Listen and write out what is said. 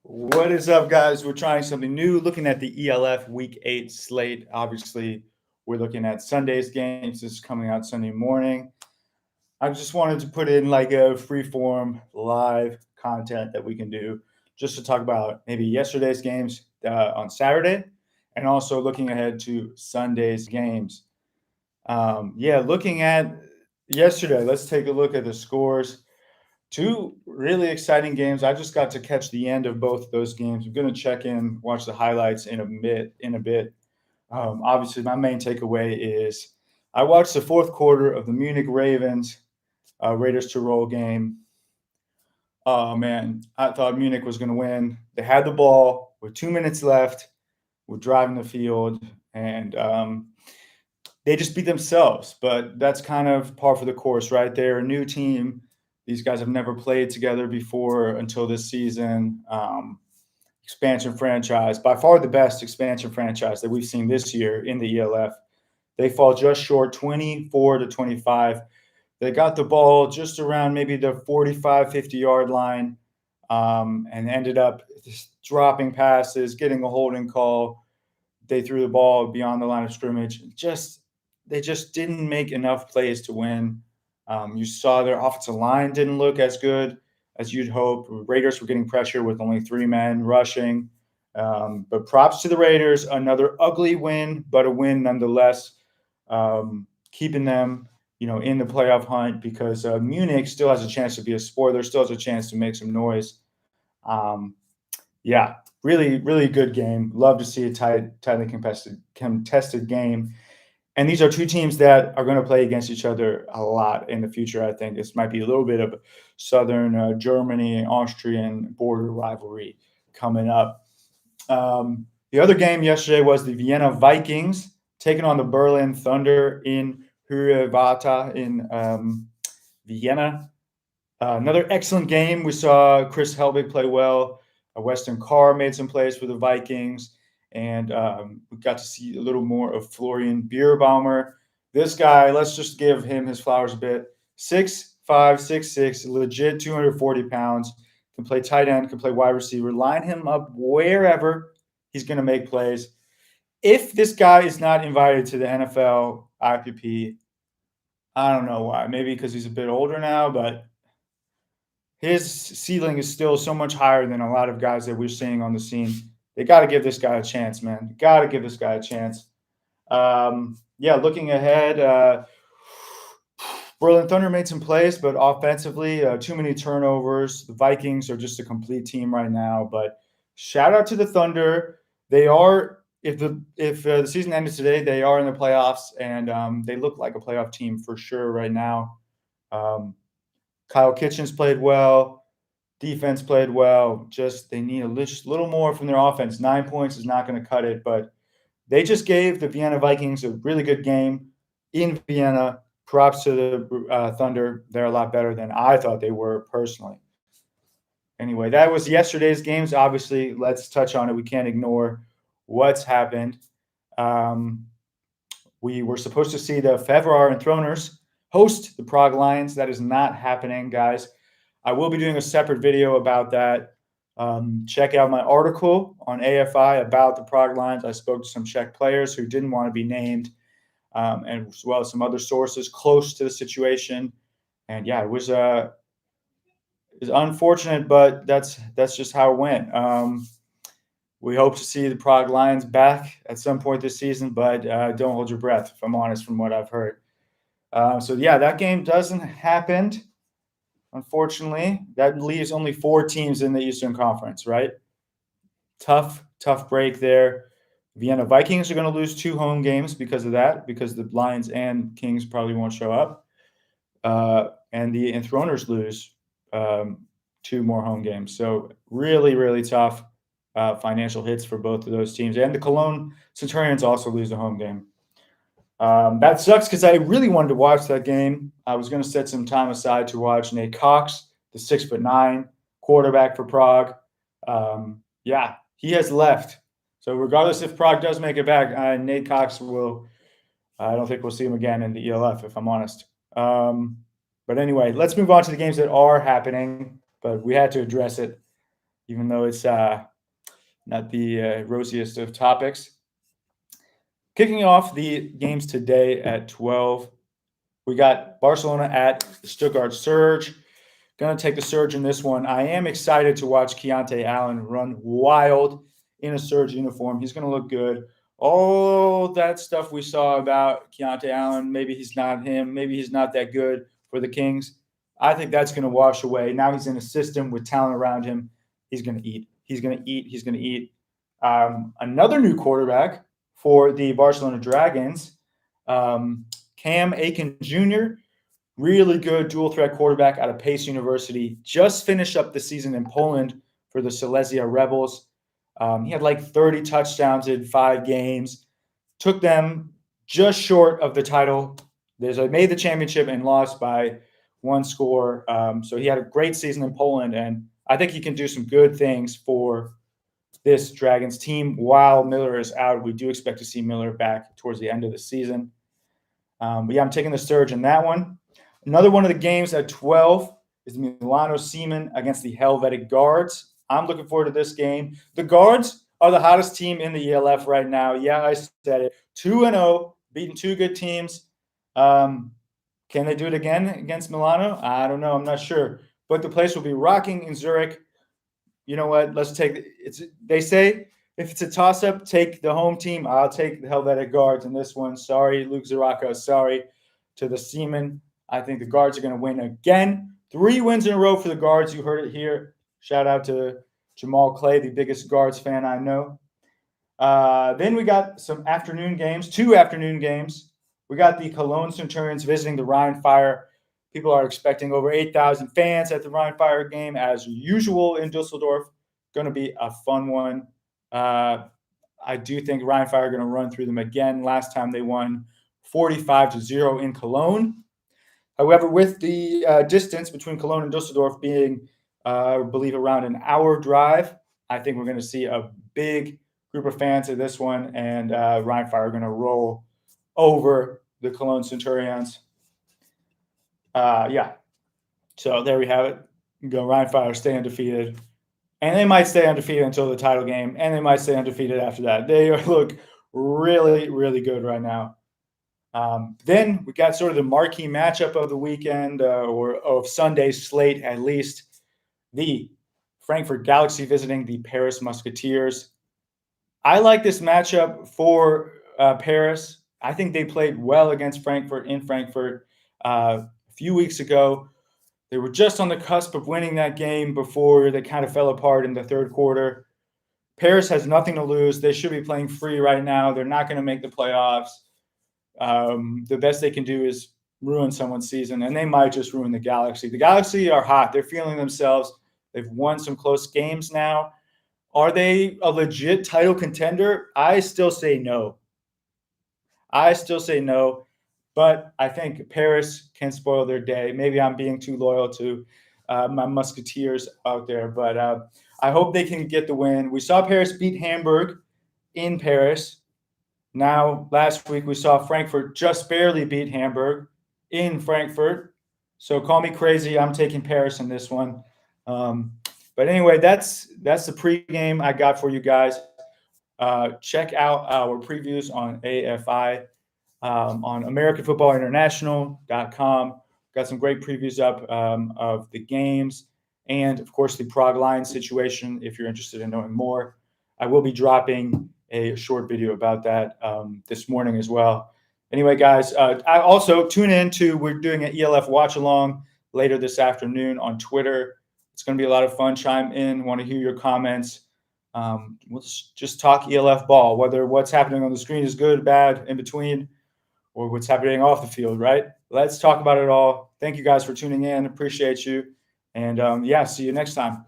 What is up, guys? We're trying something new, looking at the ELF Week 8 slate. Obviously, we're looking at Sunday's games. This is coming out Sunday morning. I just wanted to put in like a free-form live content that we can do just to talk about maybe yesterday's games on Saturday and also looking ahead to Sunday's games. Looking at yesterday, let's take a look at the scores. Two really exciting games. I just got to catch the end of both of those games. I'm going to check in, watch the highlights in a bit. Obviously, my main takeaway is I watched the fourth quarter of the Munich Ravens Raiders to roll game. Oh man, I thought Munich was going to win. They had the ball with 2 minutes left. We're driving the field, and they just beat themselves. But that's kind of par for the course, right? They're a new team. These guys have never played together before until this season. Expansion franchise, by far the best expansion franchise that we've seen this year in the ELF. They fall just short, 24-25. They got the ball just around maybe the 45, 50-yard line, and ended up just dropping passes, getting a holding call. They threw the ball beyond the line of scrimmage. They just didn't make enough plays to win. You saw their offensive line didn't look as good as you'd hope. Raiders were getting pressure with only 3 men rushing. But props to the Raiders. Another ugly win, but a win nonetheless, keeping them, in the playoff hunt because Munich still has a chance to be a spoiler, still has a chance to make some noise. Really, really good game. Love to see a tightly contested game. And these are two teams that are going to play against each other a lot in the future. I think this might be a little bit of Southern Germany, Austrian border rivalry coming up. The other game yesterday was the Vienna Vikings taking on the Berlin Thunder in Hurevata in Vienna. Another excellent game. We saw Chris Helbig play well. Weston Carr made some plays for the Vikings. And we got to see a little more of Florian Bierbaumer. This guy, let's just give him his flowers a bit. 6'5", 6'6", legit 240 pounds. Can play tight end, can play wide receiver. Line him up wherever, he's going to make plays. If this guy is not invited to the NFL IPP, I don't know why. Maybe because he's a bit older now, but his ceiling is still so much higher than a lot of guys that we're seeing on the scene. They got to give this guy a chance, man. Got to give this guy a chance. Looking ahead, Berlin Thunder made some plays, but offensively, too many turnovers. The Vikings are just a complete team right now. But shout out to the Thunder. They are, if the season ended today, they are in the playoffs, and they look like a playoff team for sure right now. Kyle Kitchens played well. Defense played well. Just they need a little more from their offense. 9 points is not going to cut it, but they just gave the Vienna Vikings a really good game in Vienna. Props to the Thunder. They're a lot better than I thought they were personally. Anyway, that was yesterday's games. Obviously, let's touch on it. We can't ignore what's happened. We were supposed to see the Fevrar and Throners host the Prague Lions. That is not happening, guys. I will be doing a separate video about that. Check out my article on AFI about the Prague Lions. I spoke to some Czech players who didn't want to be named, and as well as some other sources close to the situation. And yeah, it was unfortunate, but that's just how it went. We hope to see the Prague Lions back at some point this season, but don't hold your breath, if I'm honest, from what I've heard. That game doesn't happen. Unfortunately, that leaves only 4 teams in the Eastern Conference, right? Tough break there. Vienna Vikings are going to lose 2 home games because of that, because the Lions and Kings probably won't show up. And the Enthroners lose 2 more home games. So really, really tough financial hits for both of those teams. And the Cologne Centurions also lose a home game. That sucks because I really wanted to watch that game. I was going to set some time aside to watch Nate Cox, the 6'9" quarterback for Prague. He has left. So regardless if Prague does make it back, Nate Cox will. I don't think we'll see him again in the ELF, if I'm honest. But anyway, let's move on to the games that are happening. But we had to address it. even though it's not the rosiest of topics. Kicking off the games today at 12, we got Barcelona at Stuttgart Surge. Going to take the Surge in this one. I am excited to watch Keontae Allen run wild in a Surge uniform. He's going to look good. All that stuff we saw about Keontae Allen, maybe he's not him, maybe he's not that good for the Kings. I think that's going to wash away. Now he's in a system with talent around him. He's going to eat. He's going to eat. He's going to eat. Another new quarterback for the Barcelona Dragons, Cam Aiken Jr., really good dual threat quarterback out of Pace University. Just finished up the season in Poland for the Silesia Rebels. He had like 30 touchdowns in 5 games. Took them just short of the title. They made the championship and lost by 1 score. So he had a great season in Poland, and I think he can do some good things for this Dragons team while Miller is out. We do expect to see Miller back towards the end of the season. But yeah, I'm taking the Surge in that one. Another one of the games at 12 is Milano Seaman against the Helvetic Guards. I'm looking forward to this game. The Guards are the hottest team in the ELF right now. Yeah, I said it. 2-0, beating 2 good teams. Can they do it again against Milano? I don't know. I'm not sure. But the place will be rocking in Zurich. You know what? Let's take it. They say if it's a toss-up, take the home team. I'll take the Helvetic Guards in this one. Sorry, Luke Zaracco. Sorry to the Seamen. I think the Guards are going to win again. 3 wins in a row for the Guards. You heard it here. Shout out to Jamal Clay, the biggest Guards fan I know. Then we got some afternoon games, 2 afternoon games. We got the Cologne Centurions visiting the Rhine Fire. People are expecting over 8,000 fans at the Rhine Fire game, as usual in Dusseldorf. Going to be a fun one. I do think Rhine Fire are going to run through them again. Last time they won 45-0 in Cologne. However, with the distance between Cologne and Dusseldorf being, I believe, around an hour drive, I think we're going to see a big group of fans at this one, and Rhine Fire are going to roll over the Cologne Centurions. Yeah. So there we have it. Go Rhine Fire, stay undefeated. And they might stay undefeated until the title game, and they might stay undefeated after that. They look really, really good right now. Then we got sort of the marquee matchup of the weekend, or of Sunday's slate at least. The Frankfurt Galaxy visiting the Paris Musketeers. I like this matchup for Paris. I think they played well against Frankfurt in Frankfurt a few weeks ago. They were just on the cusp of winning that game before they kind of fell apart in the third quarter. Paris has nothing to lose. They should be playing free right now. They're not going to make the playoffs. The best they can do is ruin someone's season, and they might just ruin the Galaxy. The Galaxy are hot. They're feeling themselves. They've won some close games now. Are they a legit title contender? I still say no. But I think Paris can spoil their day. Maybe I'm being too loyal to my Musketeers out there, but I hope they can get the win. We saw Paris beat Hamburg in Paris. Now, last week we saw Frankfurt just barely beat Hamburg in Frankfurt. So call me crazy. I'm taking Paris in this one. But anyway, that's the pregame I got for you guys. Check out our previews on AFI. On AmericanFootballInternational.com. Got some great previews up of the games and, of course, the Prague Lions situation if you're interested in knowing more. I will be dropping a short video about that this morning as well. Anyway, guys, I also tune in to, we're doing an ELF watch-along later this afternoon on Twitter. It's going to be a lot of fun. Chime in. Want to hear your comments. We'll just talk ELF ball, whether what's happening on the screen is good, bad, in between, or what's happening off the field, right? Let's talk about it all. Thank you guys for tuning in. Appreciate you. And yeah, see you next time.